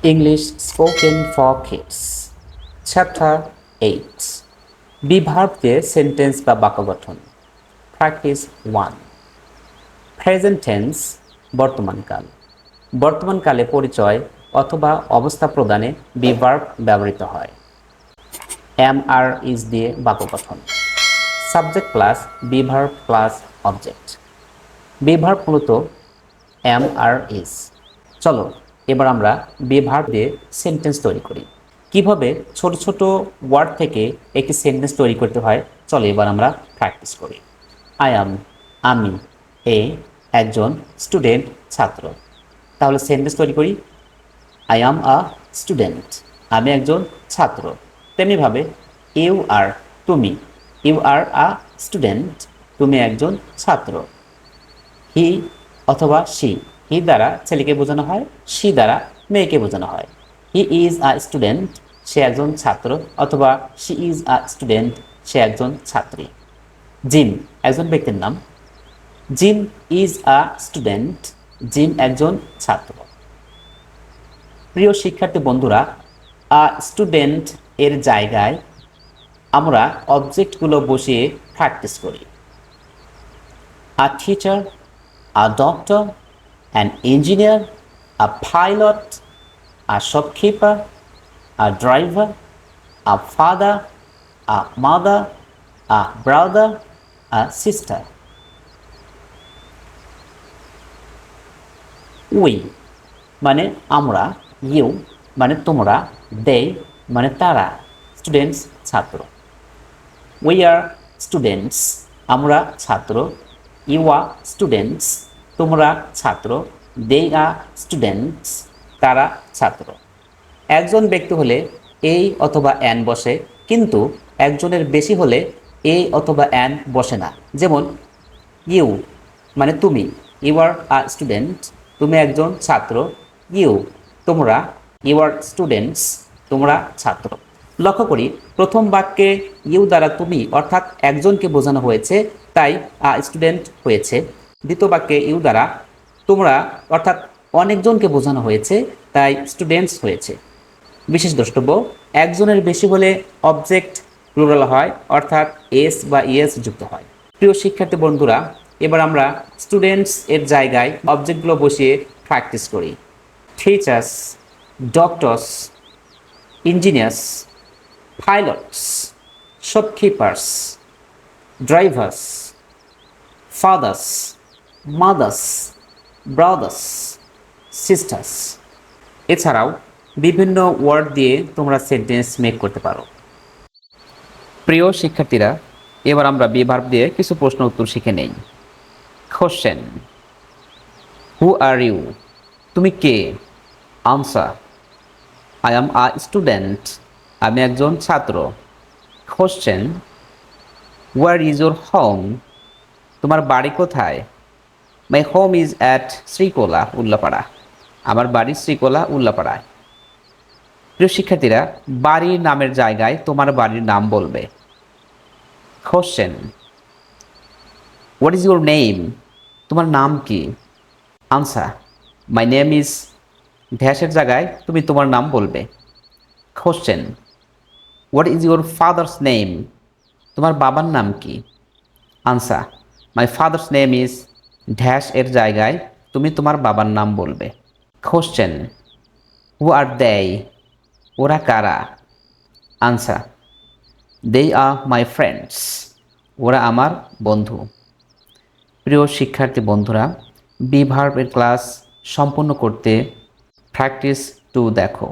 English spoken for kids. Chapter 8. Be verb দিয়ে sentence বা বাক্য গঠন। Practice 1. Present tense বর্তমানকাল। বর্তমানকালে পরিচয় অথবা অবস্থা প্রদানে be verb ব্যবহৃত হয়। am are is দিয়ে বাক্য গঠন। Subject plus be verb plus object. be verb মূলত am are is। চলো এবার আমরা be verb দিয়ে সেন্টেন্স তৈরি করি। কিভাবে ছোট ছোট ওয়ার্ড থেকে একটি সেন্টেন্স তৈরি করতে হয় চলো এবার আমরা প্র্যাকটিস করি। আই অ্যাম আমি একজন স্টুডেন্ট ছাত্র। তাহলে সেন্টেন্স তৈরি করি। আই অ্যাম আ স্টুডেন্ট আমি একজন ছাত্র। তেমনিভাবে ইউ আর তুমি ইউ আর আ স্টুডেন্ট তুমি একজন ছাত্র। হি অথবা শি হি দ্বারা ছেলেকে বোঝানো হয়, শি দ্বারা মেয়েকে বোঝানো হয়। হি ইজ আ স্টুডেন্ট সে একজন ছাত্র অথবা শি ইজ আ স্টুডেন্ট সে একজন ছাত্রী। জিম একজন ব্যক্তির নাম। Gym is a student gym একজন ছাত্র। প্রিয় শিক্ষার্থী বন্ধুরা, আ স্টুডেন্ট এর জায়গায় আমরা অবজেক্টগুলো বসিয়ে প্র্যাকটিস করি। আ teacher, a doctor, an engineer, a pilot, a shopkeeper, a driver, a father, a mother, a brother, a sister. We মানে আমরা, you মানে তোমরা, they মানে তারা, স্টুডেন্টস ছাত্র। We are students আমরা ছাত্র। You are students তোমরা ছাত্র। They are students তারা ছাত্র। একজন ব্যক্তি হলে এই অথবা অ্যান বসে, কিন্তু একজনের বেশি হলে এই অথবা অ্যান বসে না। যেমন ইউ মানে তুমি, ইউ আর আ স্টুডেন্ট তুমি একজন ছাত্র। ইউ তোমরা, ইউ আর স্টুডেন্টস তোমরা ছাত্র। লক্ষ্য করি প্রথম বাক্যে ইউ দ্বারা তুমি অর্থাৎ একজনকে বোঝানো হয়েছে, তাই আ স্টুডেন্ট হয়েছে। দ্বিতীয় বাক্যে ইউ দ্বারা তোমরা অর্থাৎ অনেকজনকে বোঝানো হয়েছে, তাই স্টুডেন্টস হয়েছে। বিশেষ দ্রষ্টব্য, একজনের বেশি হলে অবজেক্ট প্লুরাল হয় অর্থাৎ এস বা ইএস যুক্ত হয়। প্রিয় শিক্ষার্থী বন্ধুরা, এবার আমরা স্টুডেন্টস এর জায়গায় অবজেক্টগুলো বসিয়ে প্র্যাকটিস করি। Teachers, doctors, engineers, pilots, shopkeepers, drivers, fathers, mothers, brothers, sisters. এছাড়াও বিভিন্ন ওয়ার্ড দিয়ে তোমরা সেন্টেন্স মেক করতে পারো। প্রিয় শিক্ষার্থীরা, এবার আমরা বি ভার্ব দিয়ে কিছু প্রশ্ন উত্তর শিখে নেই। কোশ্চেন, হু আর ইউ তুমি কে? Answer, I am a student আমি একজন ছাত্র। Question, where is your home তোমার বাড়ি কোথায়? My home is at Srikola Ullapara আমার বাড়ি শ্রীকোলা উল্লাপাড়ায়। প্রিয় শিক্ষার্থীরা, বাড়ির নামের জায়গায় তোমার বাড়ির নাম বলবে। Question, what is your name তোমার নাম কি? আনসার, মাই নেম ইজ ড্যাশের জায়গায় তুমি তোমার নাম বলবে। Question, what is your father's name তোমার বাবার নাম কি? Answer, my father's name is dash এর জায়গায় তুমি তোমার বাবার নাম বলবে। কোশ্চেন, হু আর দে ওরা কারা? Answer, they R my friends ওরা আমার বন্ধু। প্রিয় শিক্ষার্থী বন্ধুরা, বি ভার্বের ক্লাস সম্পূর্ণ করতে প্র্যাকটিস 2 দেখো।